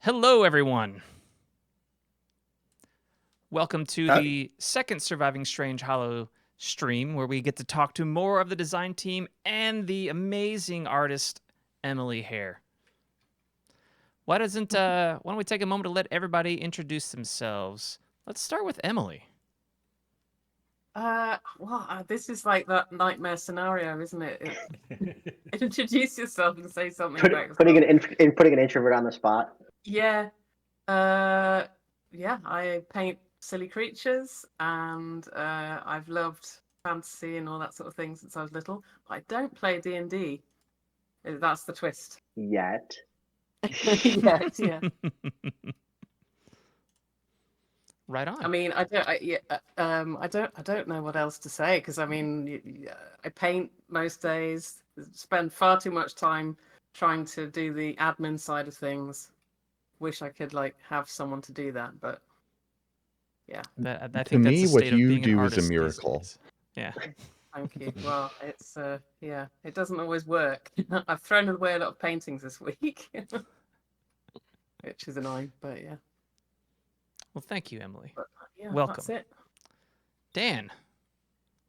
Hello, everyone. Welcome to Hi. the second Surviving Strangehollow stream, where we get to talk to more of the design team and the amazing artist Emily Hare. Why don't we take a moment to let everybody introduce themselves? Let's start with Emily. This is like that nightmare scenario, isn't it? Introduce yourself and say something Put, about putting yourself. putting an introvert on the spot. Yeah. I paint silly creatures and I've loved fantasy and all that sort of thing since I was little. But I don't play D&D. That's the twist. Yet. Yeah. Right on. I mean, I don't know what else to say because I mean, I paint most days. Spend far too much time trying to do the admin side of things. Wish I could have someone to do that, but yeah. I To think that's me, the what state of you being an do is a artist these miracle. days. Yeah. Thank you. Well, it's it doesn't always work. I've thrown away a lot of paintings this week, which is annoying, but yeah. Well, thank you, Emily. But yeah, Welcome. that's it. Dan,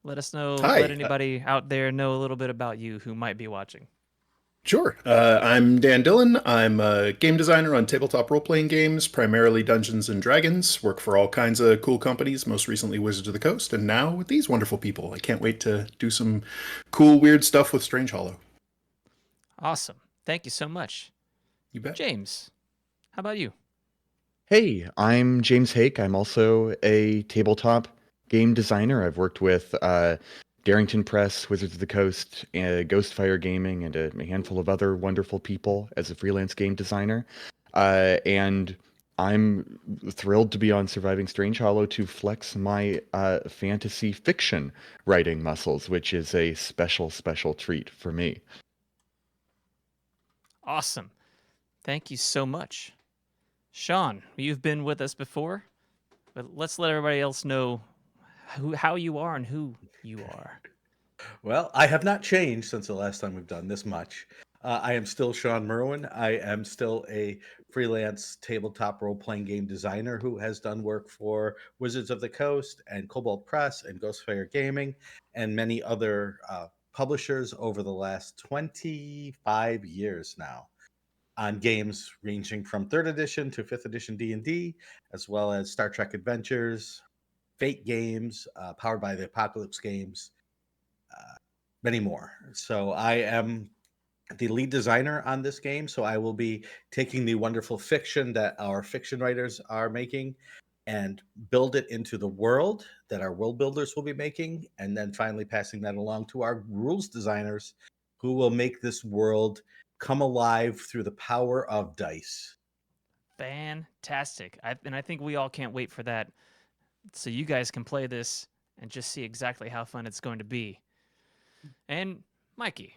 let us know. Hi. Let anybody out there know a little bit about you who might be watching. Sure. I'm Dan Dillon. I'm a game designer on tabletop role-playing games, primarily Dungeons and Dragons. Work for all kinds of cool companies, most recently Wizards of the Coast, and now with these wonderful people. I can't wait to do some cool, weird stuff with Strangehollow. Awesome. Thank you so much. You bet. James, how about you? Hey, I'm James Hake. I'm also a tabletop game designer. I've worked with Darrington Press, Wizards of the Coast, Ghostfire Gaming, and a handful of other wonderful people as a freelance game designer. And I'm thrilled to be on Surviving Strangehollow to flex my fantasy fiction writing muscles, which is a special, special treat for me. Awesome. Thank you so much. Shawn, you've been with us before, but let's let everybody else know how you are and who you are. Well, I have not changed since the last time we've done this much. I am still Shawn Merwin. I am still a freelance tabletop role-playing game designer who has done work for Wizards of the Coast and Cobalt Press and Ghostfire Gaming and many other publishers over the last 25 years now on games ranging from 3rd edition to 5th edition D&D, as well as Star Trek Adventures, Fate games, Powered by the Apocalypse games, many more. So I am the lead designer on this game. So I will be taking the wonderful fiction that our fiction writers are making and build it into the world that our world builders will be making, and then finally passing that along to our rules designers who will make this world come alive through the power of dice. Fantastic. I think we all can't wait for that, so you guys can play this and just see exactly how fun it's going to be. And Mikey,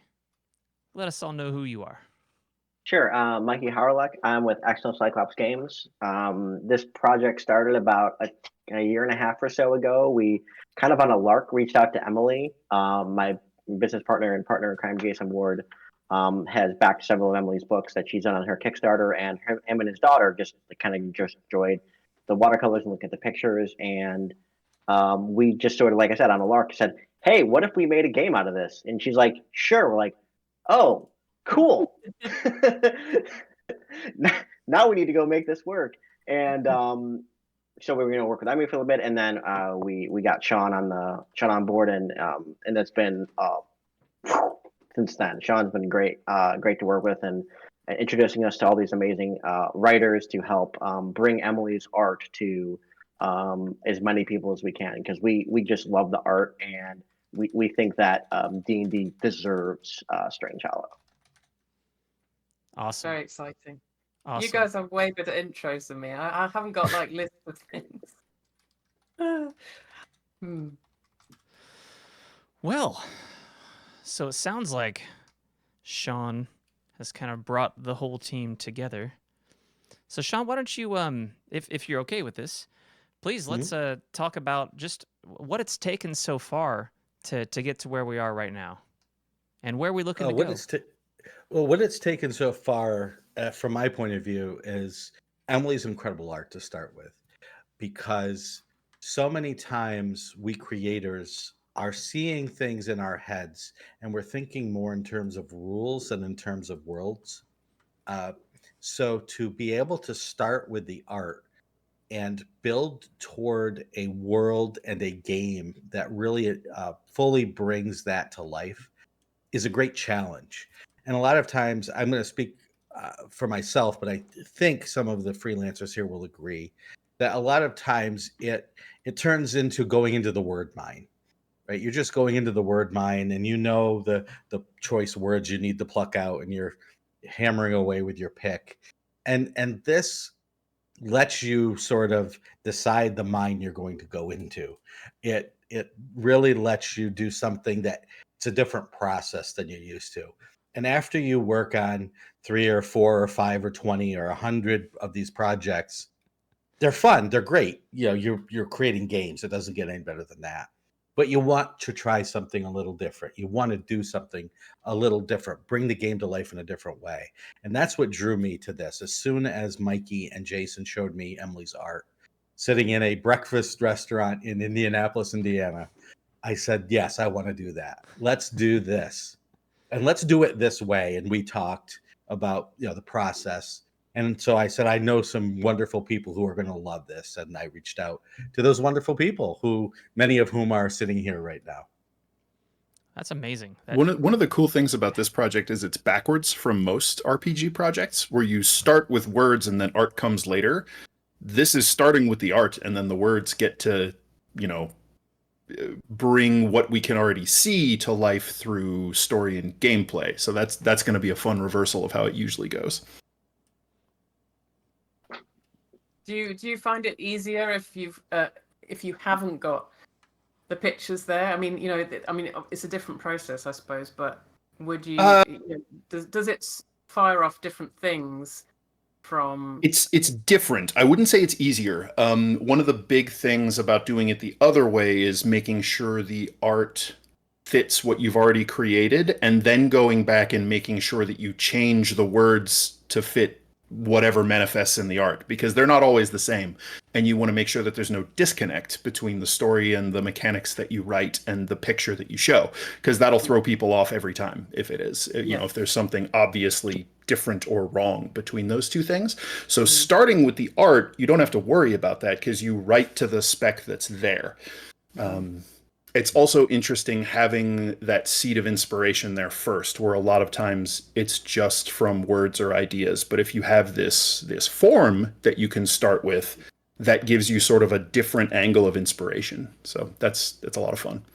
let us all know who you are. Sure. Mikey Harlock. I'm with Accidental Cyclops Games. This project started about a year and a half or so ago. We kind of on a lark reached out to Emily, my business partner and partner in crime, Jason Ward, has backed several of Emily's books that she's done on her Kickstarter, and him and his daughter just kind of just enjoyed the watercolors and look at the pictures. And we just sort of, like I said, on a lark said, "Hey, what if we made a game out of this?" And she's like, "Sure." We're like, "Oh, cool." Now we need to go make this work. And so we were going to work with Emily for a little bit, and then we got Shawn on board, and it's been since then. Shawn's been great to work with, and introducing us to all these amazing writers to help bring Emily's art to as many people as we can, because we just love the art, and we think that D&D deserves Strangehollow. Awesome. Very exciting. Awesome. You guys have way better intros than me. I haven't got lists of things. Well, so it sounds like Shawn has kind of brought the whole team together. So Shawn, why don't you, if you're okay with this, please let's talk about just what it's taken so far to get to where we are right now, and where we're looking to go. What it's taken so far, from my point of view, is Emily's incredible art to start with, because so many times we creators are seeing things in our heads and we're thinking more in terms of rules than in terms of worlds. Uh, so to be able to start with the art and build toward a world and a game that really fully brings that to life is a great challenge. And a lot of times, I'm going to speak for myself, but I think some of the freelancers here will agree that a lot of times it turns into going into the word mine, right? You're just going into the word mine, and you know the choice words you need to pluck out, and you're hammering away with your pick. And this lets you sort of decide the mine you're going to go into. It really lets you do something that it's a different process than you're used to. And after you work on 3 or 4 or 5 or 20 or 100 of these projects, they're fun, they're great. You know, you're creating games. It doesn't get any better than that. But you want to try something a little different. You want to do something a little different, bring the game to life in a different way. And that's what drew me to this. As soon as Mikey and Jason showed me Emily's art, sitting in a breakfast restaurant in Indianapolis, Indiana, I said, yes, I want to do that. Let's do this. And let's do it this way. And we talked about, you know, the process. And so I said, I know some wonderful people who are going to love this. And I reached out to those wonderful people, who many of whom are sitting here right now. That's amazing. One of the cool things about this project is it's backwards from most RPG projects, where you start with words and then art comes later. This is starting with the art, and then the words get to, you know, bring what we can already see to life through story and gameplay. So that's going to be a fun reversal of how it usually goes. Do you find it easier if you haven't got the pictures there? I mean, you know, it's a different process, I suppose. But would you? Does it fire off different things from? It's different. I wouldn't say it's easier. One of the big things about doing it the other way is making sure the art fits what you've already created, and then going back and making sure that you change the words to fit whatever manifests in the art, because they're not always the same, and you want to make sure that there's no disconnect between the story and the mechanics that you write and the picture that you show, because that'll throw people off every time if it is, you know, if there's something obviously different or wrong between those two things. So starting with the art, you don't have to worry about that because you write to the spec that's there. It's also interesting having that seed of inspiration there first, where a lot of times it's just from words or ideas. But if you have this form that you can start with, that gives you sort of a different angle of inspiration. So that's a lot of fun.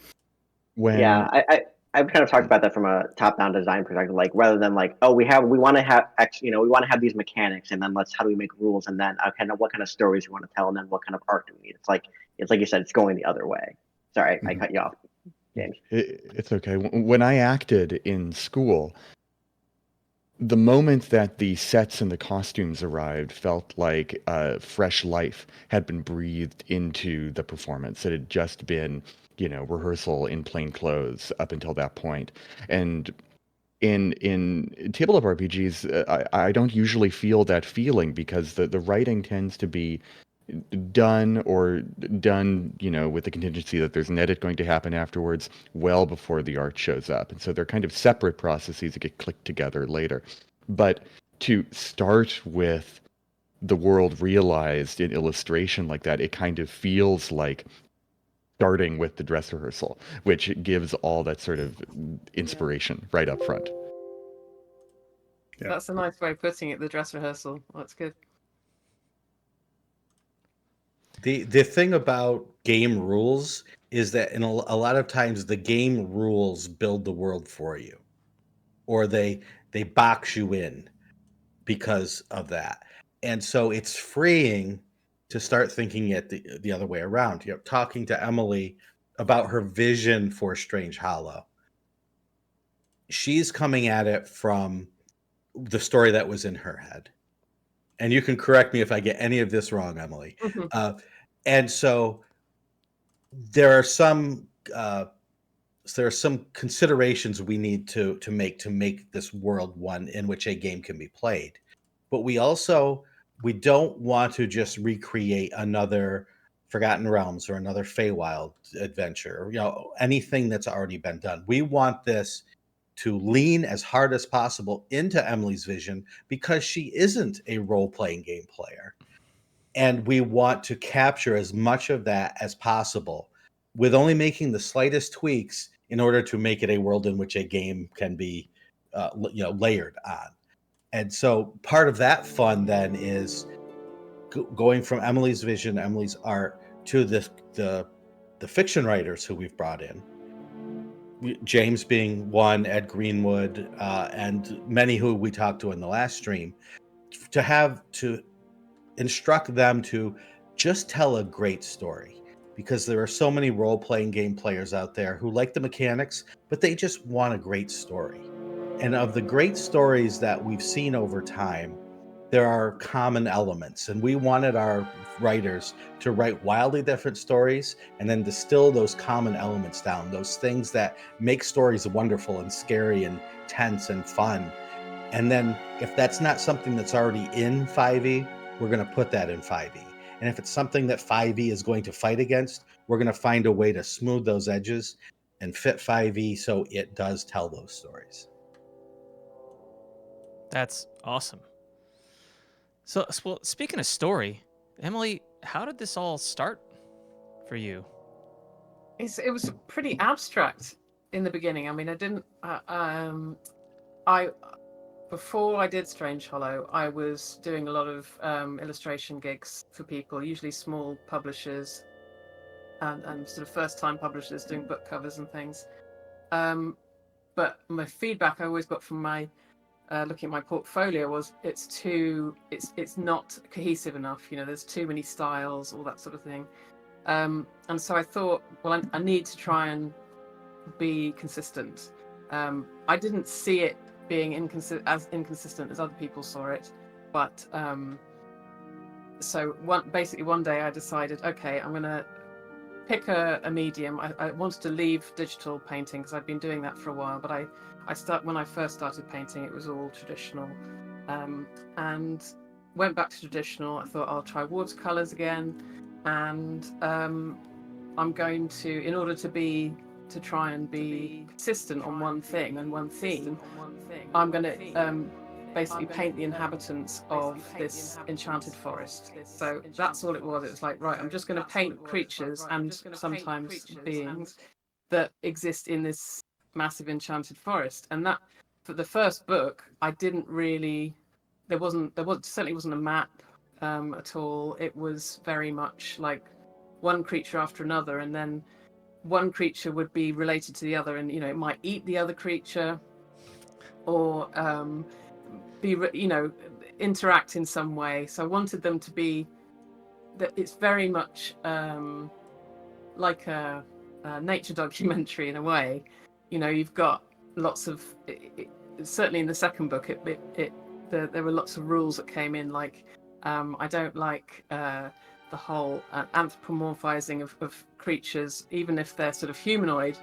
I've kind of talked about that from a top-down design perspective, like rather than like, oh, we want to have X, you know, we want to have these mechanics, and then how do we make rules, and then what kind of stories we want to tell, and then what kind of art do we need? It's like you said, it's going the other way. Sorry, I cut you off, James. It's okay. When I acted in school, the moment that the sets and the costumes arrived felt like fresh life had been breathed into the performance. It had just been, you know, rehearsal in plain clothes up until that point. And in tabletop RPGs, I don't usually feel that feeling, because the writing tends to be done, you know, with the contingency that there's an edit going to happen afterwards, well before the art shows up. And so they're kind of separate processes that get clicked together later. But to start with the world realized in illustration like that, it kind of feels like starting with the dress rehearsal, which gives all that sort of inspiration right up front. Yeah. That's a nice way of putting it, the dress rehearsal. That's good. The thing about game rules is that a lot of times the game rules build the world for you, or they box you in because of that. And so it's freeing to start thinking it the other way around. You know, talking to Emily about her vision for Strangehollow, she's coming at it from the story that was in her head. And you can correct me if I get any of this wrong, Emily. And so there are some considerations we need to make this world one in which a game can be played. But we also we don't want to just recreate another Forgotten Realms or another Feywild adventure, anything that's already been done. We want this to lean as hard as possible into Emily's vision because she isn't a role-playing game player. And we want to capture as much of that as possible with only making the slightest tweaks in order to make it a world in which a game can be layered on. And so part of that fun then is going from Emily's vision, Emily's art, to the fiction writers who we've brought in. James being one, Ed Greenwood, and many who we talked to in the last stream, to instruct them to just tell a great story, because there are so many role-playing game players out there who like the mechanics, but they just want a great story. And of the great stories that we've seen over time, there are common elements, and we wanted our writers to write wildly different stories and then distill those common elements down, those things that make stories wonderful and scary and tense and fun. And then if that's not something that's already in 5e, we're going to put that in 5e. And if it's something that 5e is going to fight against, we're going to find a way to smooth those edges and fit 5e so it does tell those stories. That's awesome. So, well, speaking of story, Emily, how did this all start for you? It was pretty abstract in the beginning. I mean, I didn't. Before I did Strangehollow, I was doing a lot of illustration gigs for people, usually small publishers and sort of first-time publishers doing book covers and things. But my feedback I always got from my looking at my portfolio was it's not cohesive enough. There's too many styles, all that sort of thing. And so I thought, well, I need to try and be consistent. I didn't see it being as inconsistent as other people saw it, but so one day I decided, okay, I'm gonna pick a medium. I wanted to leave digital painting because I'd been doing that for a while, but when I first started painting, it was all traditional, and went back to traditional. I thought I'll try watercolors again, and I'm going to, in order to try and be consistent on one thing and one theme, I'm going to basically paint the inhabitants of this enchanted forest. So that's all it was. It was like, right, I'm just going to paint creatures and sometimes beings that exist in this massive enchanted forest. And that, for the first book, I didn't really, there certainly wasn't a map at all. It was very much like one creature after another, and then one creature would be related to the other, and it might eat the other creature, or interact in some way. So I wanted them to be that it's very much like a nature documentary in a way. You've got lots of certainly in the second book there were lots of rules that came in, like I don't like the whole anthropomorphizing of creatures, even if they're sort of humanoid.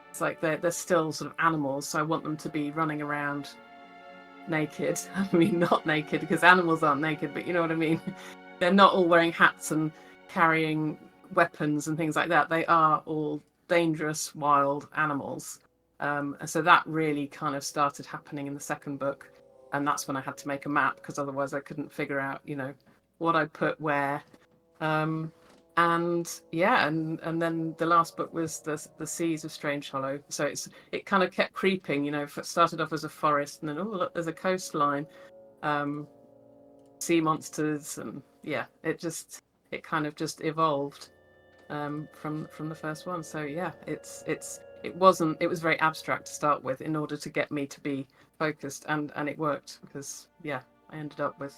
It's like they're still sort of animals, so I want them to be running around naked. I mean, not naked because animals aren't naked, but you know what I mean. They're not all wearing hats and carrying weapons and things like that. They are all dangerous wild animals, and so that really kind of started happening in the second book, and that's when I had to make a map, because otherwise I couldn't figure out what I'd put where. And then the last book was the Seas of Strangehollow. So it kind of kept creeping. It started off as a forest, and then look, there's a coastline, sea monsters, and it kind of just evolved from the first one. So yeah, it was very abstract to start with in order to get me to be focused, and it worked, because I ended up with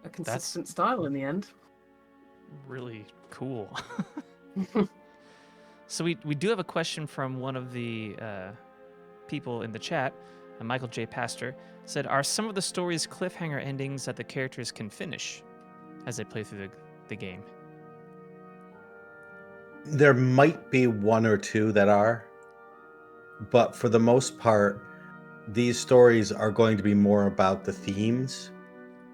a consistent style in the end. Really cool. So we do have a question from one of the people in the chat. Michael J. Pastor said, are some of the stories cliffhanger endings that the characters can finish as they play through the game? There might be one or two that are, but for the most part, these stories are going to be more about the themes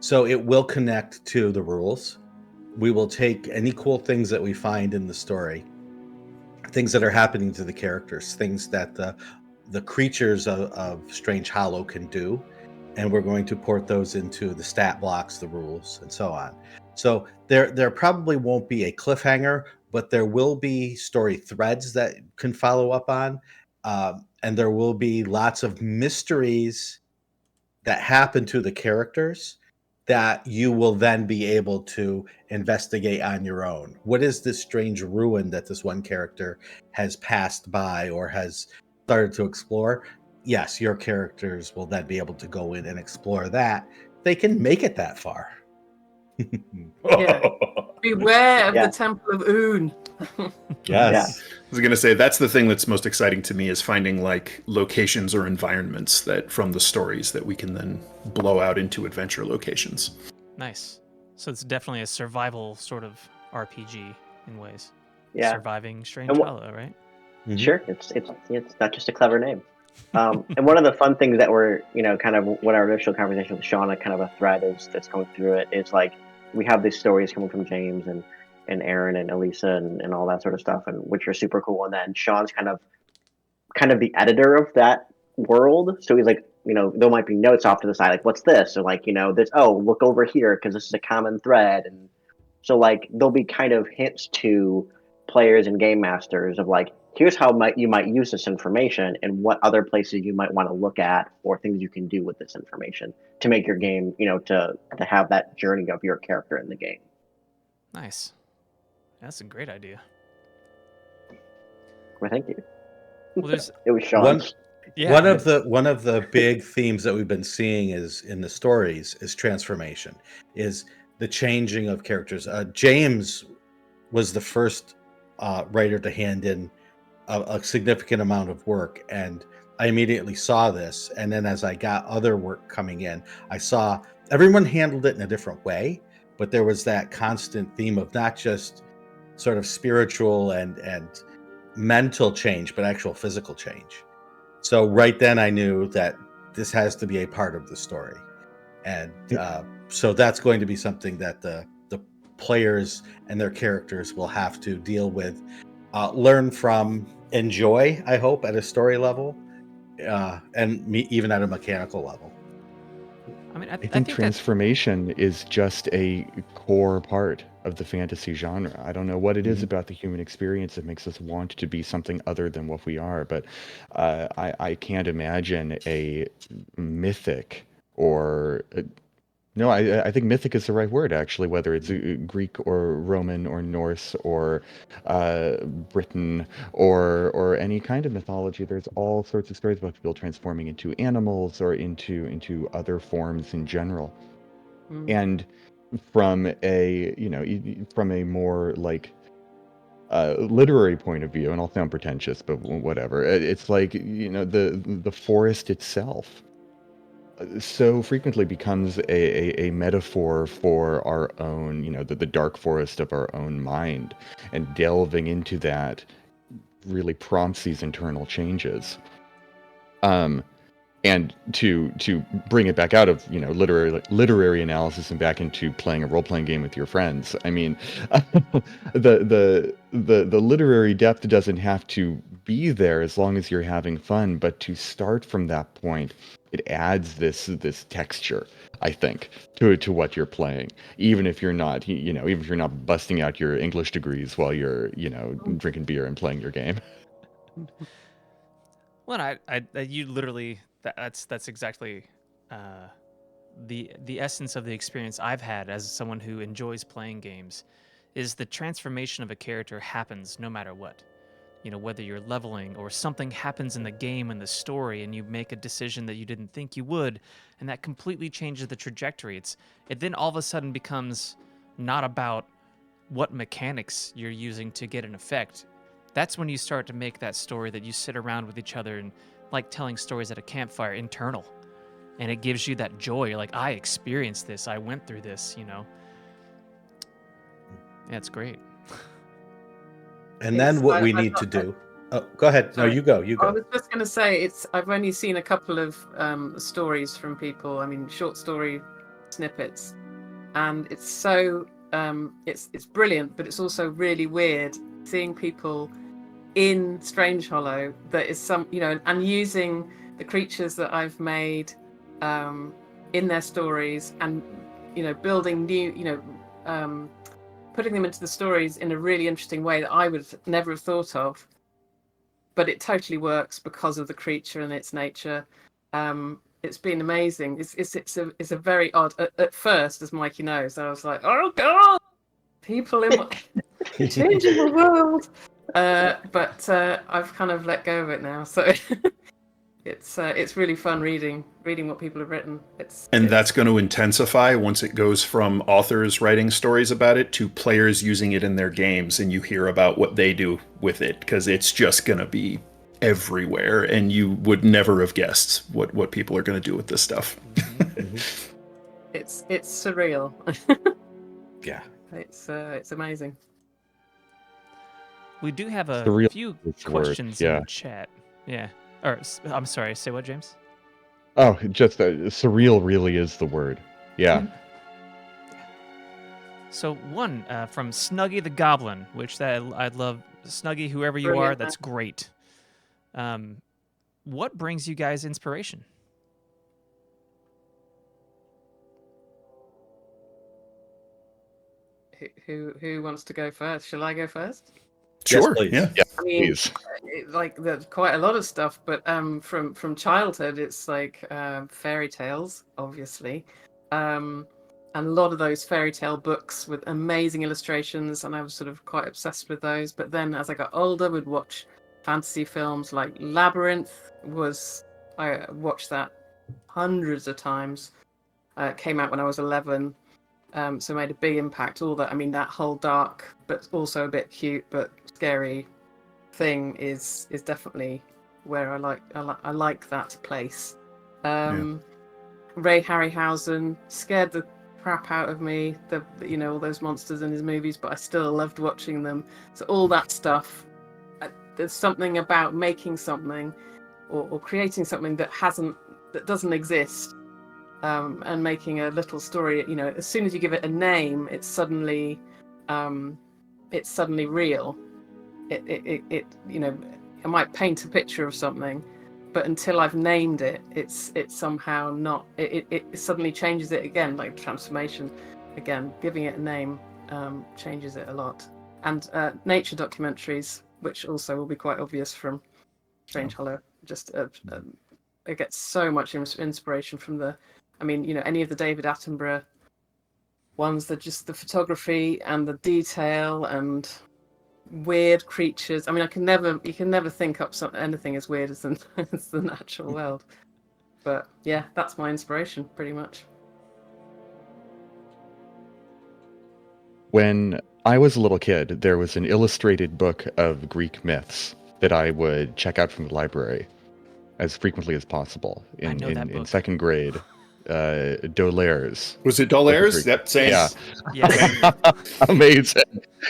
So it will connect to the rules. We will take any cool things that we find in the story, things that are happening to the characters, things that the creatures of Strangehollow can do, and we're going to port those into the stat blocks, the rules, and so on. So there probably won't be a cliffhanger, but there will be story threads that can follow up on, and there will be lots of mysteries that happen to the characters that you will then be able to investigate on your own. What is this strange ruin that this one character has passed by or has started to explore? Yes, your characters will then be able to go in and explore that. They can make it that far. Yeah. Beware of Yeah. the Temple of Un. Yes. I was going to say that's the thing that's most exciting to me is finding like locations or environments that from the stories that we can then blow out into adventure locations. Nice. So it's definitely a survival sort of RPG in ways. Yeah. Surviving And Strangehollow, right? Mhm. Sure, it's not just a clever name. And one of the fun things that we're, kind of what our initial conversation with Shawn, kind of a thread is that's going through it is like we have these stories coming from James and Erin and Elisa and all that sort of stuff, and which are super cool. And then Shawn's kind of the editor of that world, so he's like, there might be notes off to the side, like what's this, or like this. Oh, look over here because this is a common thread, and so like there'll be kind of hints to players and game masters of like here's how you might use this information and what other places you might want to look at or things you can do with this information to make your game, to have that journey of your character in the game. Nice. That's a great idea. Well, thank you. Well, there's It was Shawn's. yeah. One of the big themes that we've been seeing is in the stories is transformation, is the changing of characters. James was the first writer to hand in a significant amount of work, and I immediately saw this. And then as I got other work coming in, I saw everyone handled it in a different way, but there was that constant theme of not just sort of spiritual and mental change, but actual physical change. So right then I knew that this has to be a part of the story. And so that's going to be something that the players and their characters will have to deal with, learn from, enjoy, I hope, at a story level, and even at a mechanical level. I mean, I I think think that transformation is just a core part of the fantasy genre. I don't know what it is about the human experience that makes us want to be something other than what we are, but I can't imagine a mythic or no, I think mythic is the right word, actually, whether it's Greek or Roman or Norse or Britain or any kind of mythology. There's all sorts of stories about people transforming into animals or into other forms in general. And from a, from a more like literary point of view, and I'll sound pretentious, but whatever. It's like, the forest itself so frequently becomes a metaphor for our own, the dark forest of our own mind, and delving into that really prompts these internal changes. And to bring it back out of literary analysis and back into playing a role-playing game with your friends. I mean, the literary depth doesn't have to be there as long as you're having fun, but to start from that point, it adds this texture, I think, to what you're playing, even if you're not busting out your English degrees while you're drinking beer and playing your game. well, you literally that's exactly the essence of the experience I've had as someone who enjoys playing games is the transformation of a character happens no matter what. Whether you're leveling or something happens in the game and the story and you make a decision that you didn't think you would, and that completely changes the trajectory. It then all of a sudden becomes not about what mechanics you're using to get an effect. That's when you start to make that story that you sit around with each other and like telling stories at a campfire internal. And it gives you that joy. You're like, I experienced this. I went through this, Yeah, it's great. And then what we need to do. Oh, go ahead. No, Sorry. you go. I was just going to say I've only seen a couple of stories from people. I mean, short story snippets, and it's so it's brilliant, but it's also really weird seeing people in Strangehollow that is some, you know, and using the creatures that I've made in their stories, and, you know, building new, you know, putting them into the stories in a really interesting way that I would never have thought of, but it totally works because of the creature and its nature. It's been amazing. It's a very odd. At first, as Mikey knows, I was like, oh god, people in changing the world. But I've kind of let go of it now, so it's really fun reading what people have written. And that's going to intensify once it goes from authors writing stories about it to players using it in their games, and you hear about what they do with it, because it's just going to be everywhere, and you would never have guessed what people are going to do with this stuff. It's surreal. Yeah, it's amazing. We do have a Surreal few is the word, questions yeah. in chat. Yeah. Or I'm sorry. Say what, James? Oh, just surreal really is the word. Yeah. So one from Snuggy the Goblin, which I'd love. Snuggy, whoever you are, Brilliant. that's great. What brings you guys inspiration? Who wants to go first? Shall I go first? Sure, please. yeah. Yeah, I mean, please. like there's quite a lot of stuff, but from childhood, it's like fairy tales, obviously, and a lot of those fairy tale books with amazing illustrations, and I was sort of quite obsessed with those. But then, as I got older, would watch fantasy films like Labyrinth. I watched that hundreds of times. It came out when I was 11. So made a big impact. All that, I mean, that whole dark but also a bit cute but scary thing is definitely where I like that place. Ray Harryhausen scared the crap out of me. You know, all those monsters in his movies, but I still loved watching them. So all that stuff. There's something about making something or creating something that doesn't exist. And making a little story, you know, as soon as you give it a name, it's suddenly real. It you know, I might paint a picture of something, but until I've named it, it's somehow not. It suddenly changes it again, like transformation. Again, giving it a name changes it a lot. And nature documentaries, which also will be quite obvious from Strangehollow. Just I get so much inspiration from I mean, you know, any of the David Attenborough ones, that just the photography and the detail and weird creatures. I mean, you can never think up anything as weird as the natural world. But yeah, that's my inspiration, pretty much. When I was a little kid, there was an illustrated book of Greek myths that I would check out from the library as frequently as possible in second grade. Dolaires. Was it Dolaires? Yep, same. Yeah. Yes. Amazing.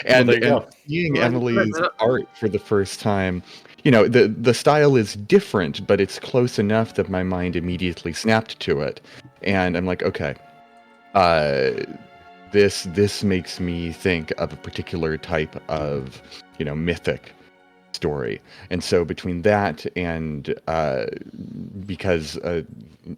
And, there you go. seeing Emily's art for the first time, you know, the style is different, but it's close enough that my mind immediately snapped to it. And I'm like, okay, this makes me think of a particular type of, you know, mythic story. And so between that and because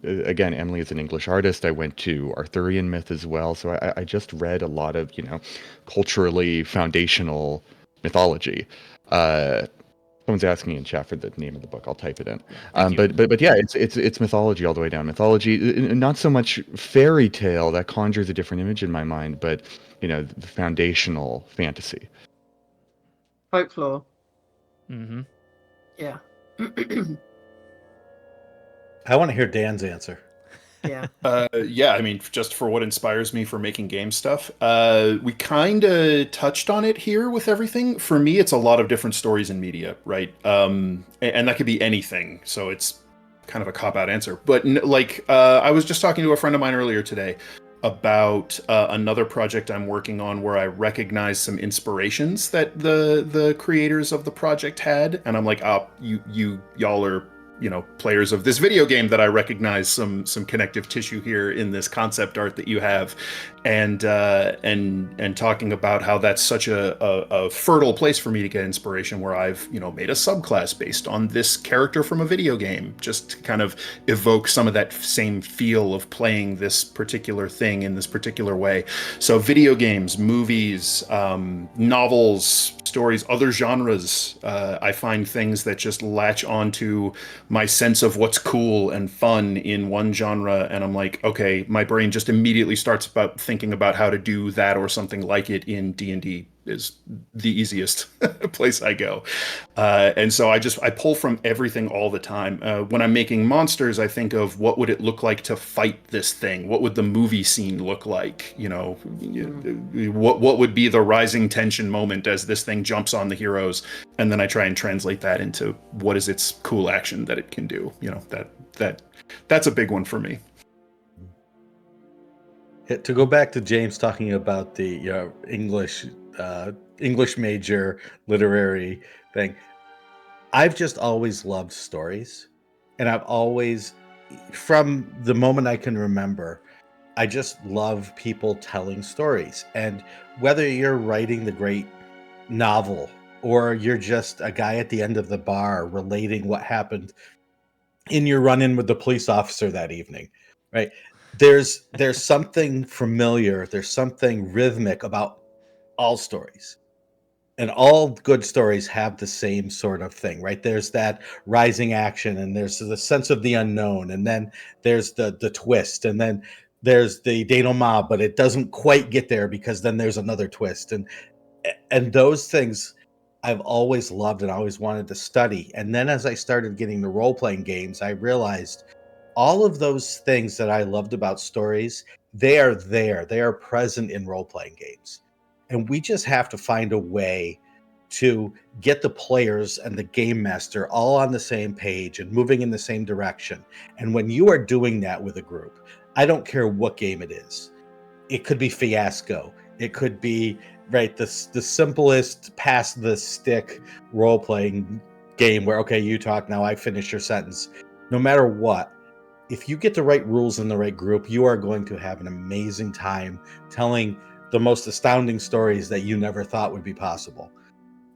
again, Emily is an English artist, I went to Arthurian myth as well. So I just read a lot of, you know, culturally foundational mythology. Someone's asking in chat for the name of the book. I'll type it in. But yeah, it's mythology all the way down. Mythology, not so much fairy tale, that conjures a different image in my mind, but, you know, the foundational fantasy. Folklore. Mm-hmm. Yeah. I want to hear Dan's answer. Yeah. Yeah, I mean, just for what inspires me for making game stuff, we kind of touched on it here with everything. For me, it's a lot of different stories in media, right? And that could be anything, so it's kind of a cop-out answer. But I was just talking to a friend of mine earlier today about another project I'm working on where I recognize some inspirations that the creators of the project had, and I'm like, oh, y'all are players of this video game that I recognize some connective tissue here in this concept art that you have, and talking about how that's such a fertile place for me to get inspiration, where I've made a subclass based on this character from a video game, just to kind of evoke some of that same feel of playing this particular thing in this particular way. So video games, movies, novels, stories, other genres, I find things that just latch onto my sense of what's cool and fun in one genre, and I'm like, okay, my brain just immediately starts about thinking about how to do that or something like it in D&D is the easiest place I go. And so I pull from everything all the time. When I'm making monsters, I think of what would it look like to fight this thing? What would the movie scene look like? What would be the rising tension moment as this thing jumps on the heroes? And then I try and translate that into what is its cool action that it can do. That's a big one for me. To go back to James talking about the English major literary thing, I've just always loved stories, and I've always, from the moment I can remember, I just love people telling stories. And whether you're writing the great novel or you're just a guy at the end of the bar relating what happened in your run-in with the police officer that evening, right? There's something familiar, there's something rhythmic about all stories. And all good stories have the same sort of thing, right? There's that rising action, and there's the sense of the unknown, and then there's the twist, and then there's the denouement, but it doesn't quite get there because then there's another twist. And those things I've always loved and always wanted to study. And then as I started getting the role-playing games, I realized all of those things that I loved about stories, they are there. They are present in role-playing games. And we just have to find a way to get the players and the game master all on the same page and moving in the same direction. And when you are doing that with a group, I don't care what game it is. It could be Fiasco. It could be, right, the simplest pass the stick role-playing game where, okay, you talk, now I finish your sentence. No matter what, if you get the right rules in the right group, you are going to have an amazing time telling the most astounding stories that you never thought would be possible.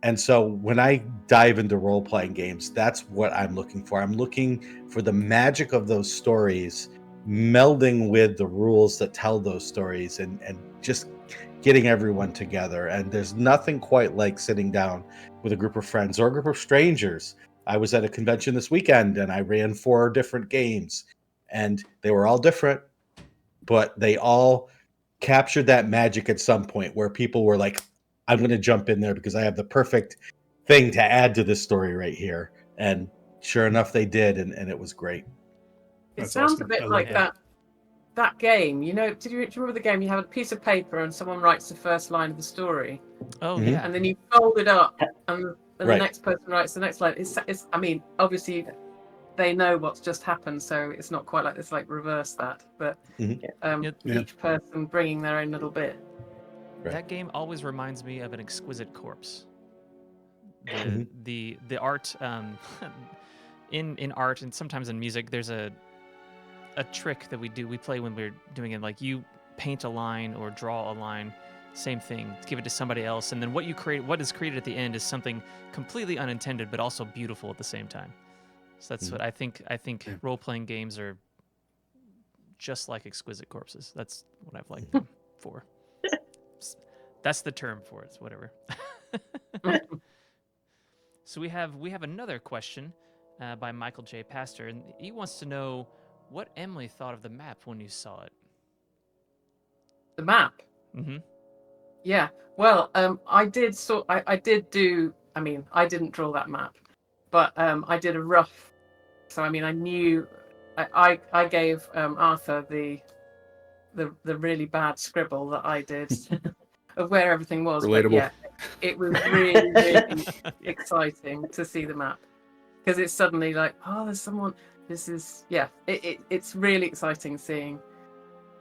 And so when I dive into role-playing games, that's what I'm looking for. I'm looking for the magic of those stories melding with the rules that tell those stories, and just getting everyone together. And there's nothing quite like sitting down with a group of friends or a group of strangers. I was at a convention this weekend and I ran 4 different games, and they were all different, but they all captured that magic at some point where people were like, I'm going to jump in there because I have the perfect thing to add to this story right here. And sure enough, they did. And it was great. It That's sounds awesome. a bit I like love that game. Do you remember the game? You have a piece of paper and someone writes the first line of the story, Oh Mhm. yeah. and then you fold it up, and the Right. next person writes the next line. I mean, obviously they know what's just happened, so it's not quite like this. Like reverse that, but Mhm. Yeah. each person bringing their own little bit. Right. That game always reminds me of an exquisite corpse. Mhm. The art in art and sometimes in music, there's a trick that we play when we're doing it. Like you paint a line or draw a line, same thing. Give it to somebody else, and then what is created at the end is something completely unintended, but also beautiful at the same time. So that's what I think. I think role-playing games are just like exquisite corpses. That's what I've liked them for. That's the term for it. It's whatever. So we have another question by Michael J. Pastor, and he wants to know what Emily thought of the map when you saw it. The map. Mm-hmm. Yeah. Well, I did do. I mean, I didn't draw that map, but I did a rough. So I mean, I knew. I gave Arthur the really bad scribble that I did of where everything was. Relatable. But yeah, it was really really exciting to see the map, because it's suddenly like, oh, there's someone. This is it's really exciting seeing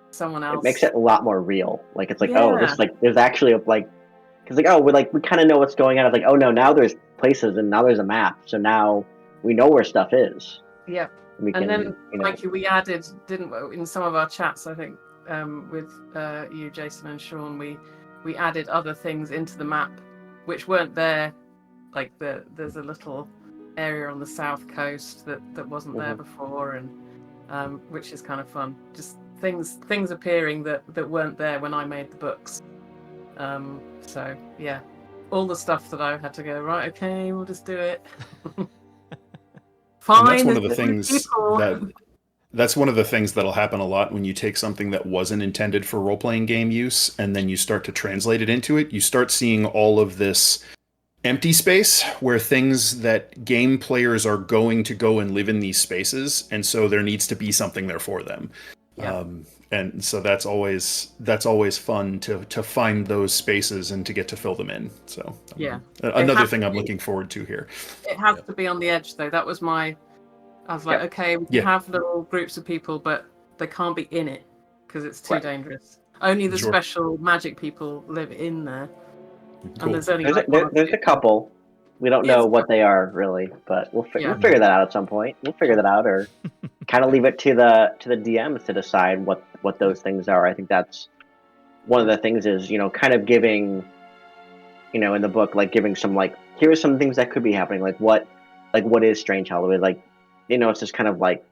someone else. It makes it a lot more real. Like it's like, Yeah. oh, this there's actually because like, oh, we kind of know what's going on. It's like, oh no, now there's places and now there's a map, so now we know where stuff is. Yeah. We And can, then, you know, Mikey, we added, didn't we, in some of our chats, I think, with you, Jason, and Shawn, we added other things into the map which weren't there. Like there's a little area on the south coast that wasn't there before, and which is kind of fun. Just things appearing that weren't there when I made the books. So yeah, all the stuff that I had to go, right, okay, we'll just do it. Fine, And that's one of the there's things people. that's one of the things that'll happen a lot when you take something that wasn't intended for role-playing game use and then you start to translate it into it. You start seeing all of this empty space where things that game players are going to go and live in these spaces, and so there needs to be something there for them. Yeah. And so that's always fun to find those spaces and to get to fill them in. So Yeah. another thing I'm looking forward to here. It has to be on the edge, though. That was I was like, okay, we can have little groups of people, but they can't be in it because it's too dangerous. Only the special magic people live in there. Cool. And there's only there's a couple. We don't know what they are really, but we'll figure that out at some point. We'll figure that out, or kind of leave it to the DMs to decide what those things are. I think that's one of the things is, you know, kind of giving, you know, in the book, like giving some, like, here are some things that could be happening. Like what is Strangehollow? Like, you know, it's just kind of like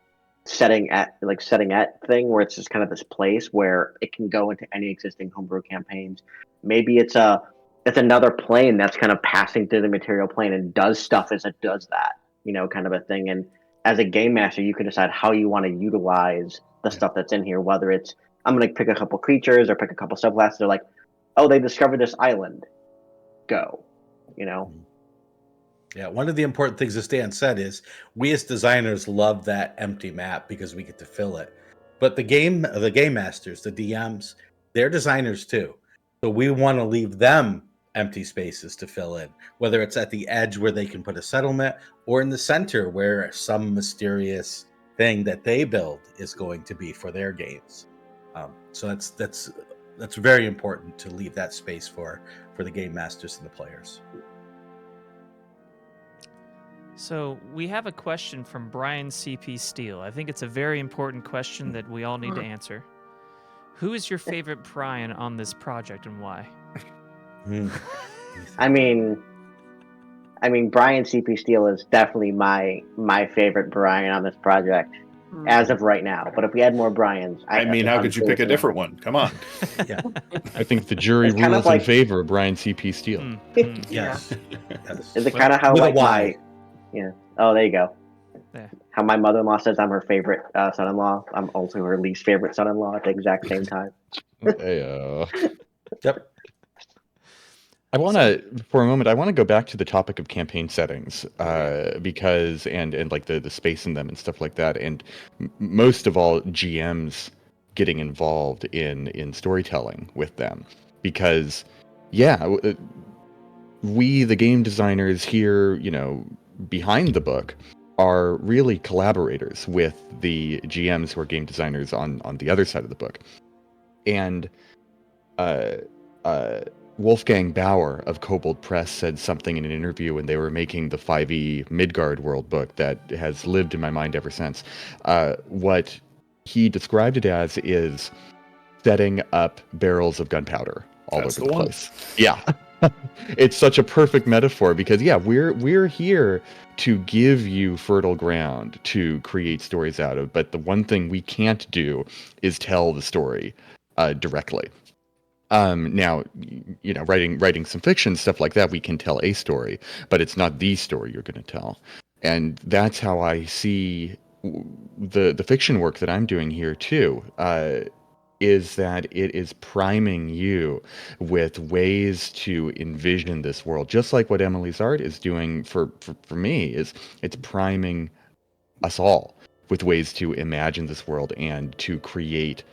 setting at thing where it's just kind of this place where it can go into any existing homebrew campaigns. Maybe it's another plane that's kind of passing through the material plane and does stuff as it does that, you know, kind of a thing. And as a game master, you can decide how you want to utilize the stuff that's in here, whether it's, I'm going to pick a couple creatures or pick a couple subclasses. They're like, oh, they discovered this island. Go, you know? Yeah, one of the important things, as Dan said, is we as designers love that empty map because we get to fill it. But the game masters, the DMs, they're designers too. So we want to leave them empty spaces to fill in, whether it's at the edge where they can put a settlement or in the center where some mysterious thing that they build is going to be for their games. So that's very important to leave that space for the game masters and the players. So we have a question from Bryan CP Steele. I think it's a very important question that we all need to answer. Who is your favorite Bryan on this project and why? I mean, Bryan CP Steele is definitely my favorite Bryan on this project as of right now. But if we had more Bryans, I mean, how could you pick a different one? Come on. Yeah, I think the jury It's kind rules of like, in favor of Bryan CP Steele. Yes. Is it kind of how, with like, a Y. Oh, there you go. Yeah. How my mother-in-law says I'm her favorite son-in-law. I'm also her least favorite son-in-law at the exact same time. Yep. I want to, for a moment, I want to go back to the topic of campaign settings, because and like the space in them and stuff like that, and most of all, GMs getting involved in storytelling with them, because we, the game designers here, you know, behind the book, are really collaborators with the GMs who are game designers on the other side of the book, and Wolfgang Bauer of Kobold Press said something in an interview when they were making the 5e Midgard world book that has lived in my mind ever since. What he described it as is setting up barrels of gunpowder all over the place. Yeah. It's such a perfect metaphor because we're here to give you fertile ground to create stories out of, but the one thing we can't do is tell the story directly. Now, you know, writing some fiction, stuff like that, we can tell a story, but it's not the story you're going to tell. And that's how I see the fiction work that I'm doing here too, is that it is priming you with ways to envision this world, just like what Emily's art is doing for me, is it's priming us all with ways to imagine this world and to create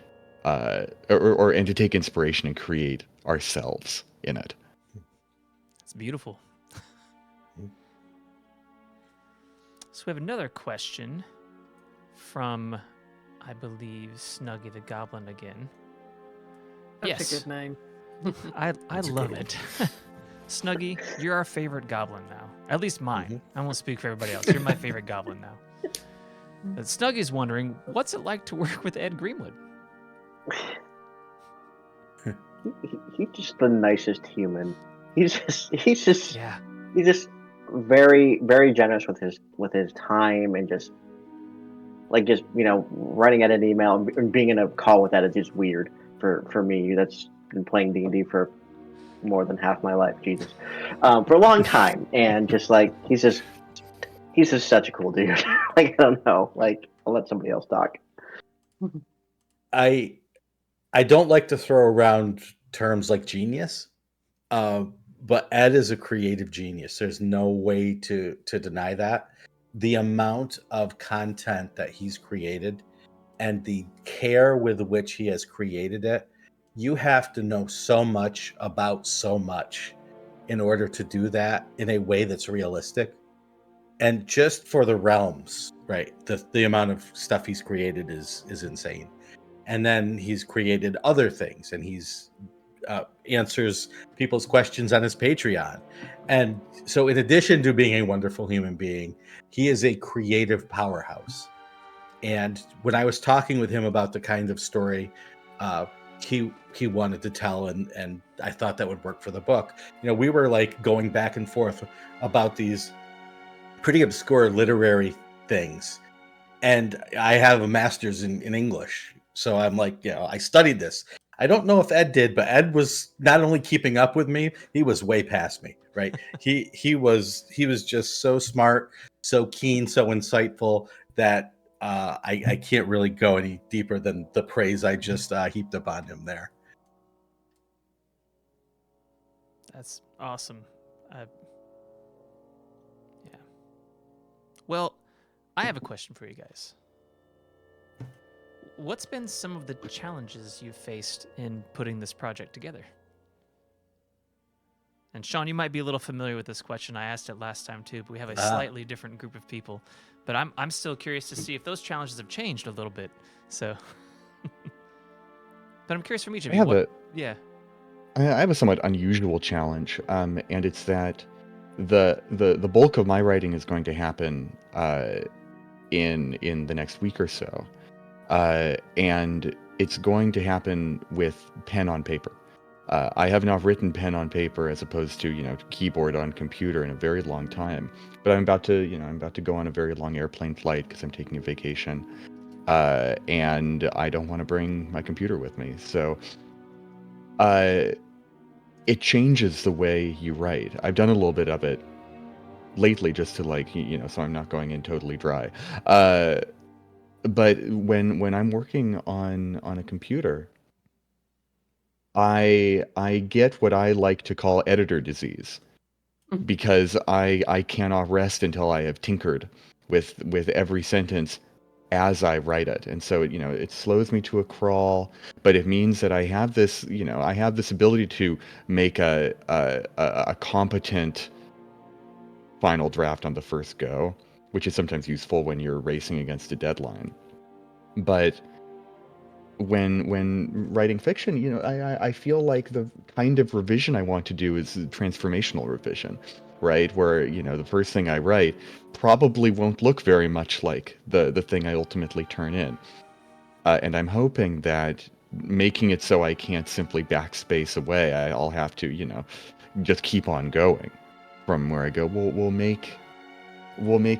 and to take inspiration and create ourselves in it. It's beautiful. So we have another question from, I believe, Snuggy the Goblin again. That's a good name. I love it. Snuggy, you're our favorite goblin now. At least mine. I won't speak for everybody else. You're my favorite goblin now. But Snuggy's wondering, what's it like to work with Ed Greenwood? He's just the nicest human. He's just Yeah. he's just very, very generous with his time, and just writing out an email and being in a call with that is just weird for me. That's been playing D&D for more than half my life, Jesus, for a long time, and just like he's just such a cool dude. Like, I don't know, like, I'll let somebody else talk. I don't like to throw around terms like genius, but Ed is a creative genius. There's no way to deny that. The amount of content that he's created and the care with which he has created it, you have to know so much about so much in order to do that in a way that's realistic. And just for the realms, right? The amount of stuff he's created is insane. And then he's created other things, and he's answers people's questions on his Patreon. And so, in addition to being a wonderful human being, he is a creative powerhouse. And when I was talking with him about the kind of story he wanted to tell, and I thought that would work for the book, we were like going back and forth about these pretty obscure literary things. And I have a master's in English. So I'm like, I studied this. I don't know if Ed did, but Ed was not only keeping up with me, he was way past me, right? he was just so smart, so keen, so insightful that I can't really go any deeper than the praise I just heaped upon him there. That's awesome. Yeah. Well, I have a question for you guys. What's been some of the challenges you've faced in putting this project together? And Shawn, you might be a little familiar with this question. I asked it last time too, but we have a slightly different group of people. But I'm still curious to see if those challenges have changed a little bit. So, but I'm curious from each of you. Yeah. I have a somewhat unusual challenge, and it's that the bulk of my writing is going to happen in the next week or so, and it's going to happen with pen on paper. I have not written pen on paper as opposed to keyboard on computer in a very long time. But I'm about to go on a very long airplane flight because I'm taking a vacation, and I don't want to bring my computer with me. So, it changes the way you write. I've done a little bit of it lately just to so I'm not going in totally dry. But when I'm working on a computer, I get what I like to call editor disease, because I cannot rest until I have tinkered with every sentence as I write it. And so it slows me to a crawl, but it means that I have this ability to make a competent final draft on the first go, which is sometimes useful when you're racing against a deadline. But when writing fiction, I feel like the kind of revision I want to do is transformational revision, right? Where, the first thing I write probably won't look very much like the thing I ultimately turn in. And I'm hoping that making it so I can't simply backspace away, I'll have to, just keep on going from where I go. We'll make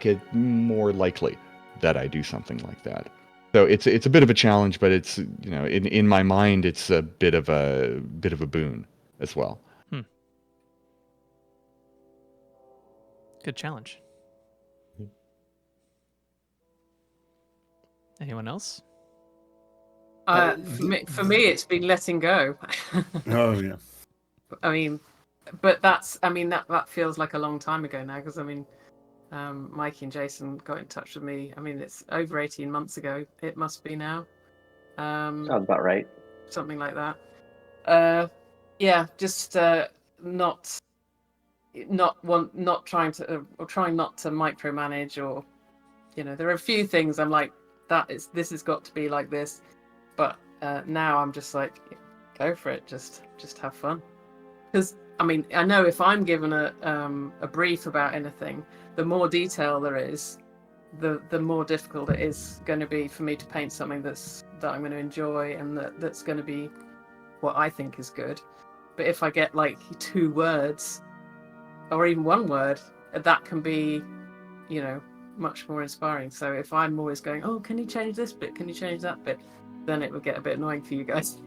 it more likely that I do something like that. So it's a bit of a challenge, but it's in my mind it's a bit of a boon as well. Good challenge. Anyone else? For me, it's been letting go. Oh yeah. I mean, but that feels like a long time ago now, because Mikey and Jason got in touch with me. It's over 18 months ago. It must be now. Sounds about right. Something like that. Yeah, just not trying to trying not to micromanage, or there are a few things I'm like, this has got to be like this, but now I'm just like, go for it, just have fun. Because I know if I'm given a brief about anything, the more detail there is, the more difficult it is going to be for me to paint something that I'm going to enjoy and that's going to be what I think is good. But if I get like 2 words or even 1 word, that can be, you know, much more inspiring. So if I'm always going, oh, can you change this bit? Can you change that bit? Then it would get a bit annoying for you guys.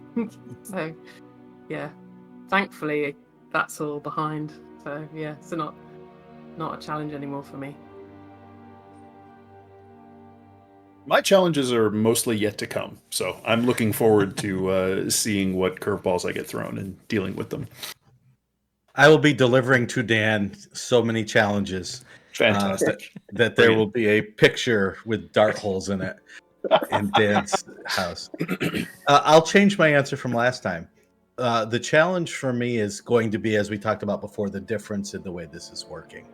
So yeah, thankfully that's all behind. So yeah, it's not a challenge anymore for me. My challenges are mostly yet to come, so I'm looking forward to seeing what curveballs I get thrown and dealing with them. I will be delivering to Dan so many challenges Fantastic. that there Brilliant. will be a picture with dart holes in it in Dan's house. I'll change my answer from last time. The challenge for me is going to be, as we talked about before, the difference in the way this is working.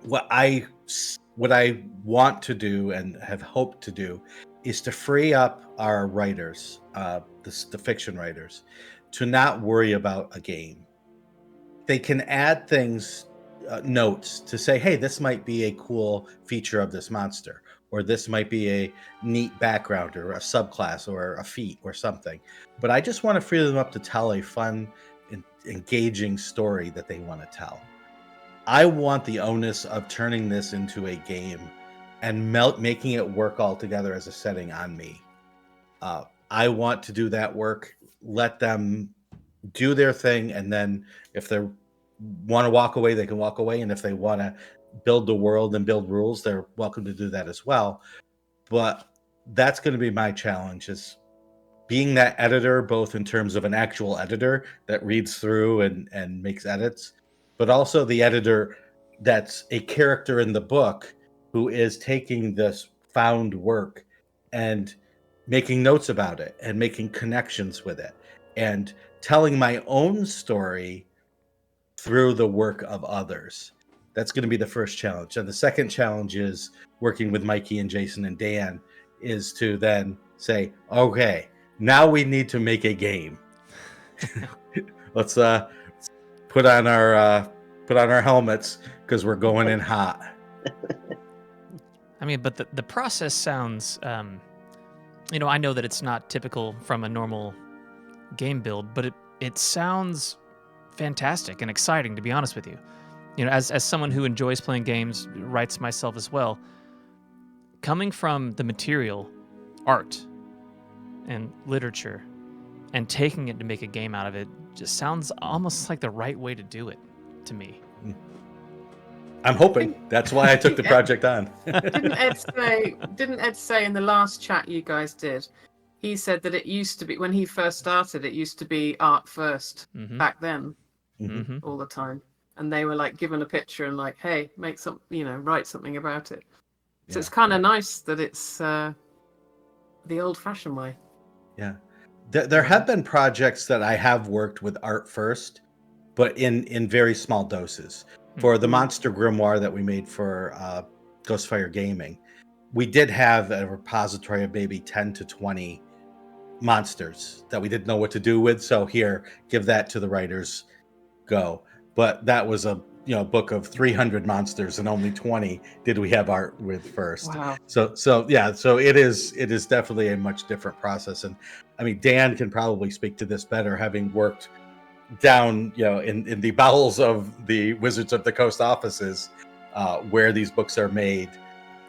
What I want to do and have hoped to do is to free up our writers, the fiction writers, to not worry about a game. They can add things, notes to say, hey, this might be a cool feature of this monster, or this might be a neat background or a subclass or a feat or something. But I just want to free them up to tell a fun, engaging story that they want to tell. I want the onus of turning this into a game and making it work all together as a setting on me. I want to do that work, let them do their thing, and then if they want to walk away, they can walk away. And if they want to build the world and build rules, they're welcome to do that as well. But that's going to be my challenge, is being that editor, both in terms of an actual editor that reads through and makes edits, but also the editor that's a character in the book who is taking this found work and making notes about it and making connections with it and telling my own story through the work of others. That's going to be the first challenge. And the second challenge is working with Mikey and Jason and Dan, is to then say, okay, now we need to make a game. Let's put on our helmets because we're going in hot. I mean, but the process sounds, I know that it's not typical from a normal game build, but it sounds fantastic and exciting, to be honest with you. As someone who enjoys playing games, writes myself as well, coming from the material, art, and literature, and taking it to make a game out of it just sounds almost like the right way to do it to me. I'm hoping. That's why I took the project on. Didn't Ed say in the last chat you guys did, he said that it used to be, when he first started, it used to be art first back then, all the time. And they were like given a picture and like, hey, make some, write something about it. So it's kind of nice that it's the old-fashioned way. Yeah. There have been projects that I have worked with art first, but in very small doses. For the Monster Grimoire that we made for Ghostfire Gaming, we did have a repository of maybe 10 to 20 monsters that we didn't know what to do with. So here, give that to the writers, go. But that was a book of 300 monsters, and only 20 did we have art with first. Wow. So it is definitely a much different process. And I mean, Dan can probably speak to this better, having worked down in the bowels of the Wizards of the Coast offices where these books are made,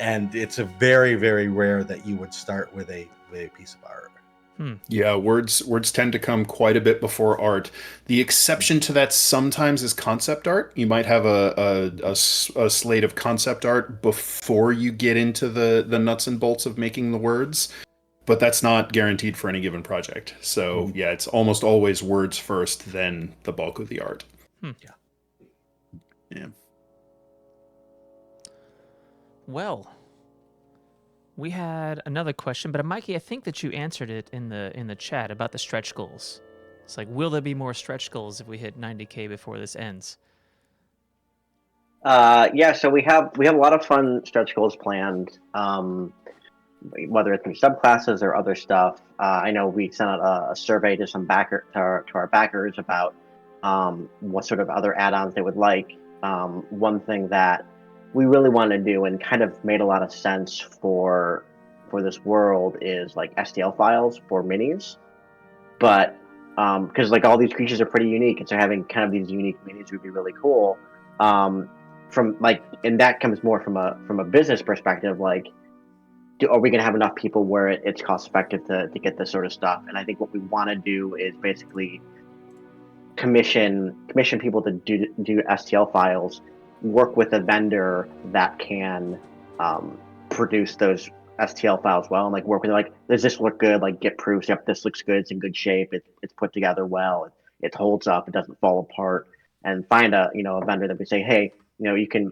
and it's a very, very rare that you would start with a piece of art. Yeah, words tend to come quite a bit before art. The exception to that sometimes is concept art. You might have a slate of concept art before you get into the nuts and bolts of making the words, but that's not guaranteed for any given project. So yeah, it's almost always words first, then the bulk of the art. Yeah. Well, we had another question, but Mikey, I think that you answered it in the chat about the stretch goals. It's like, will there be more stretch goals if we hit 90K before this ends? Yeah, so we have a lot of fun stretch goals planned, whether it's through subclasses or other stuff. I know we sent out a survey to some to our backers about what sort of other add-ons they would like. One thing that we really want to do and kind of made a lot of sense for this world is like STL files for minis, but because like all these creatures are pretty unique, and so having kind of these unique minis would be really cool. From like, and that comes more from a business perspective, like, are we going to have enough people where it's cost effective to get this sort of stuff? And I think what we want to do is basically commission people to do STL files, work with a vendor that can produce those STL files well, and like work with like, does this look good? Like get proofs. Yep, this looks good. It's in good shape. It's put together well. It holds up. It doesn't fall apart. And find a vendor that we say, hey, you can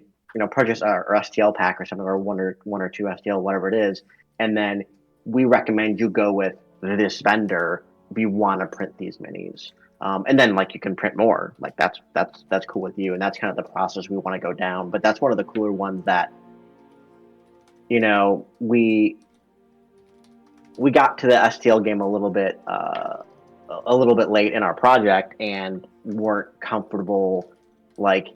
purchase our STL pack or something, or one or two STL, whatever it is, and then we recommend you go with this vendor if you want to print these minis. And then like you can print more. Like that's cool with you, and that's kind of the process we want to go down. But that's one of the cooler ones that we got to the STL game a little bit late in our project and weren't comfortable like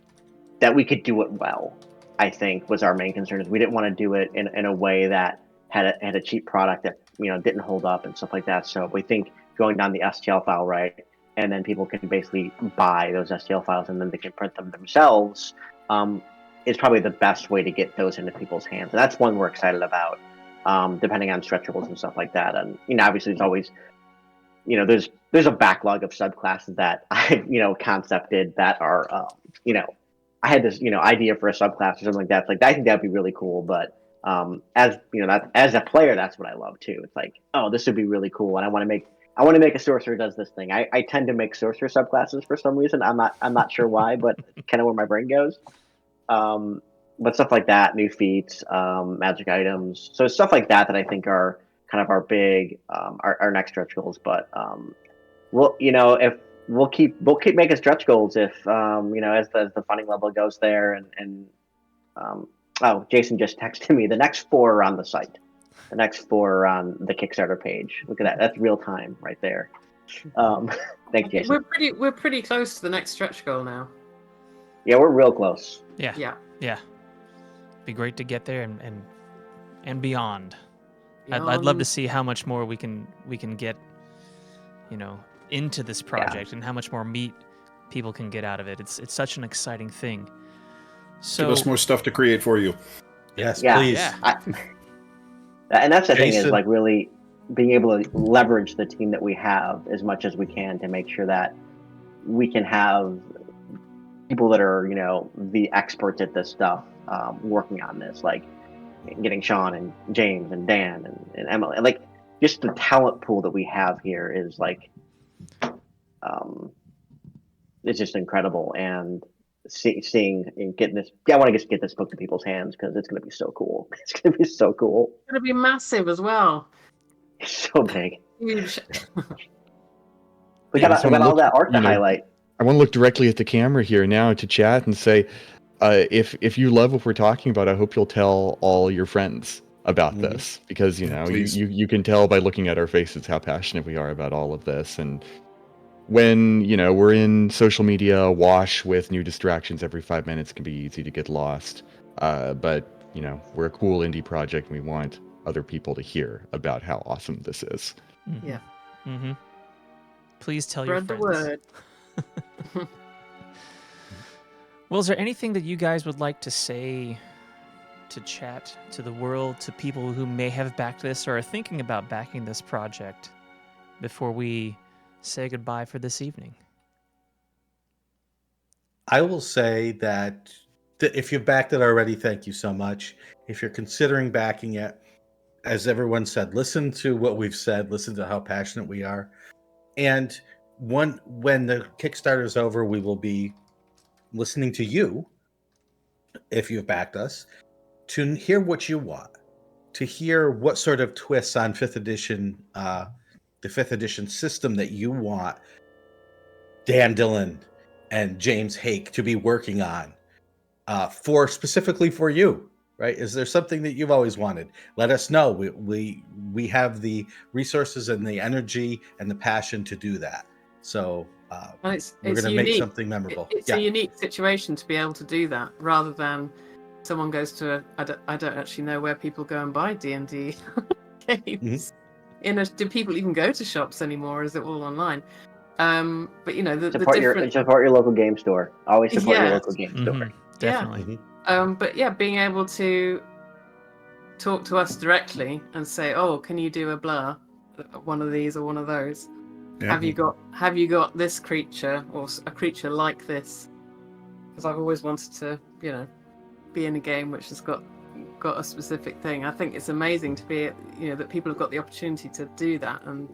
that we could do it well. I think was our main concern, is we didn't want to do it in a way that had a cheap product that didn't hold up and stuff like that. So we think going down the STL file right, and then people can basically buy those STL files and then they can print them themselves, is probably the best way to get those into people's hands. And that's one we're excited about, depending on stretchables and stuff like that. And obviously there's always there's a backlog of subclasses that I concepted that are I had this idea for a subclass or something like that. It's like, I think that'd be really cool, but as a player, that's what I love too. It's like, oh, this would be really cool, and I want to make a sorcerer does this thing. I tend to make sorcerer subclasses for some reason. I'm not sure why, but kind of where my brain goes. But stuff like that, new feats, magic items, so stuff like that I think are kind of our big our next stretch goals. But if we'll keep making stretch goals if as the funding level goes there, and oh, Jason just texted me the next 4 are on the site. The next 4 are on the Kickstarter page. Look at that. That's real time right there. Thanks, Jason. We're pretty close to the next stretch goal now. Yeah, we're real close. Yeah. Be great to get there and beyond. I'd love to see how much more we can get, into this project, and how much more meat people can get out of it. It's such an exciting thing. So give us more stuff to create for you. Yes, Yeah. please. Yeah. And that's the thing, is Jason. like really being able to leverage the team that we have as much as we can to make sure that we can have people that are the experts at this stuff working on this, like getting Shawn and James and Dan and Emily, and like just the talent pool that we have here is like it's just incredible. And seeing and getting this, I want to just get this book to people's hands because it's going to be so cool. It's going to be so cool. It's going to be massive as well. It's so big. Huge. We got all that art to highlight. I want to look directly at the camera here now to chat and say, if you love what we're talking about, I hope you'll tell all your friends about this, because Please. you can tell by looking at our faces how passionate we are about all of this. And when we're in social media awash with new distractions every 5 minutes, it can be easy to get lost. But we're a cool indie project, and we want other people to hear about how awesome this is. Mm-hmm. Yeah. Mm-hmm. Please tell Spread your the friends. word. Well, is there anything that you guys would like to say to chat to the world, to people who may have backed this or are thinking about backing this project before we say goodbye for this evening? I will say that if you've backed it already, thank you so much. If you're considering backing it, as everyone said, listen to what we've said, listen to how passionate we are. And when the Kickstarter is over, we will be listening to you, if you've backed us, to hear what you want, to hear what sort of twists on 5th edition, the 5th edition system that you want Dan Dillon and James Hake to be working on, specifically for you, right? Is there something that you've always wanted? Let us know. We have the resources and the energy and the passion to do that. So we're going to make something memorable. It's a unique situation to be able to do that, rather than someone goes to I don't actually know where people go and buy D&D games. Do people even go to shops anymore? Is it all online? But you know, the Support different your local game store. Always support your Yeah. local game store. Definitely. But yeah, being able to talk to us directly and say, oh, can you do a blah, one of these or one of those? Yeah. Have you got this creature or a creature like this? Because I've always wanted to, you know, be in a game which has got a specific thing. I think it's amazing to be, you know, that people have got the opportunity to do that and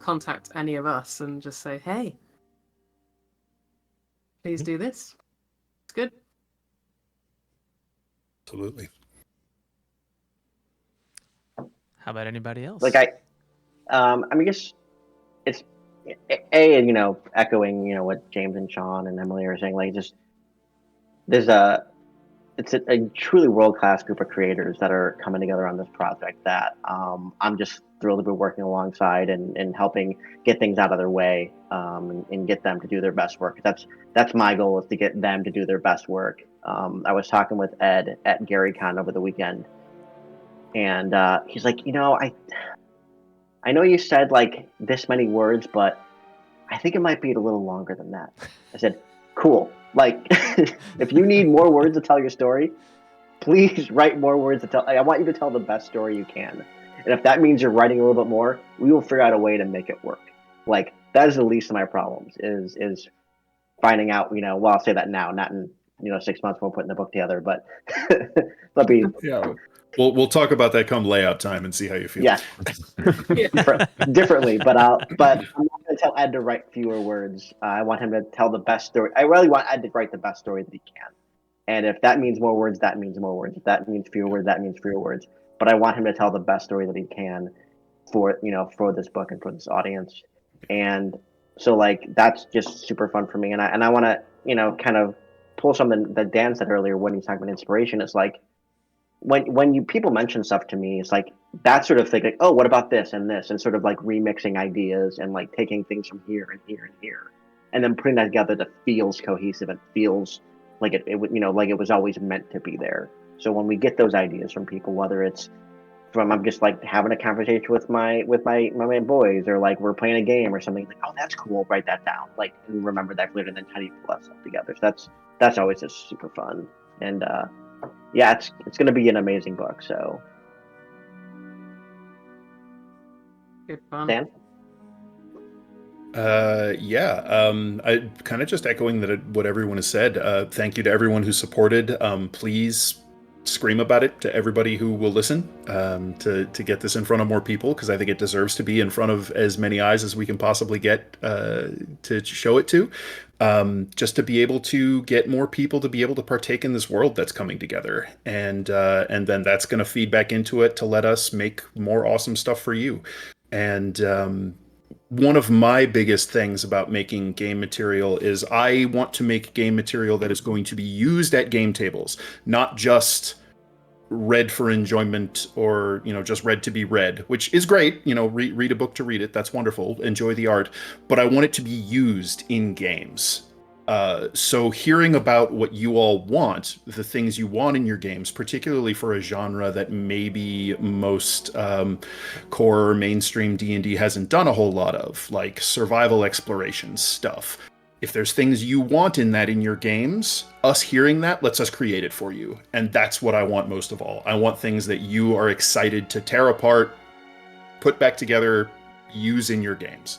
contact any of us and just say, hey, please do this. It's good. Absolutely. How about anybody else? Like I mean, guess it's you know, echoing, you know, what James and Shawn and Emily are saying. Like, just there's it's a truly world-class group of creators that are coming together on this project that I'm just thrilled to be working alongside and helping get things out of their way, and get them to do their best work. That's my goal, is to get them to do their best work. I was talking with Ed at GaryCon over the weekend, and he's like, you know, I know you said like this many words, but I think it might be a little longer than that. I said, cool. Like, if you need more words to tell your story, please write more words to tell. I want you to tell the best story you can. And if that means you're writing a little bit more, we will figure out a way to make it work. Like, that is the least of my problems, is finding out, you know, well, I'll say that now, not in, you know, 6 months when we're putting the book together, but Yeah. We'll talk about that come layout time and see how you feel. Yeah. Differently, but I'm not going to tell Ed to write fewer words. I want him to tell the best story. I really want Ed to write the best story that he can. And if that means more words, that means more words. If that means fewer words, that means fewer words. But I want him to tell the best story that he can for, you know, for this book and for this audience. And so, like, that's just super fun for me. And I want to, you know, kind of pull something that Dan said earlier when he's talking about inspiration. It's like, when people mention stuff to me, it's like that sort of thing, like, oh, what about this and this, and sort of like remixing ideas and like taking things from here and here and here, and then putting that together that feels cohesive and feels like it you know, like it was always meant to be there. So when we get those ideas from people, whether it's from I'm just like having a conversation with my boys, or like we're playing a game or something, like, oh, that's cool, write that down, like, and remember that later, and then how do you pull that stuff together? So that's always just super fun. And yeah, it's going to be an amazing book. So, Good fun. Dan? I kind of just echoing what everyone has said. Thank you to everyone who supported. Please scream about it to everybody who will listen, to get this in front of more people, because I think it deserves to be in front of as many eyes as we can possibly get to show it to. Just to be able to get more people to be able to partake in this world that's coming together, and then that's going to feed back into it to let us make more awesome stuff for you. And one of my biggest things about making game material is I want to make game material that is going to be used at game tables, not just read for enjoyment, or, you know, just read to be read, which is great. You know, read a book to read it. That's wonderful. Enjoy the art. But I want it to be used in games. So hearing about what you all want, the things you want in your games, particularly for a genre that maybe most core mainstream D&D hasn't done a whole lot of, like survival exploration stuff. If there's things you want in your games, us hearing that lets us create it for you. And that's what I want most of all. I want things that you are excited to tear apart, put back together, use in your games.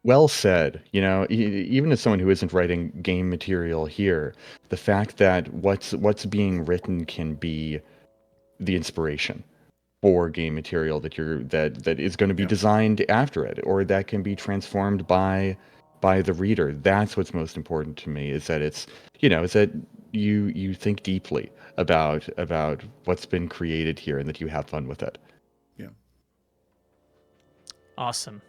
Well said. You know, even as someone who isn't writing game material here, the fact that what's being written can be the inspiration for game material that is going to be designed after it, or that can be transformed by the reader. That's what's most important to me, is that it's, you know, is that you think deeply about what's been created here, and that you have fun with it. Yeah. Awesome.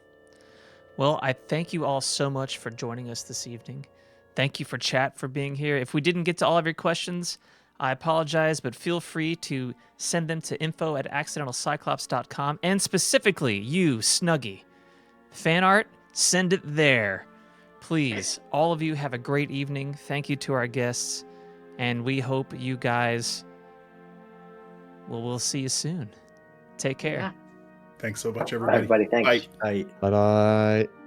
Well, I thank you all so much for joining us this evening. Thank you for chat for being here. If we didn't get to all of your questions, I apologize, but feel free to send them to info@accidentalcyclops.com, and specifically you, Snuggie. Fan art, send it there. please, all of you have a great evening. Thank you to our guests, and we hope you guys. Well, we'll see you soon. Take care. Yeah. Thanks so much, Bye, everybody. everybody. Thanks. Bye. I Bye bye.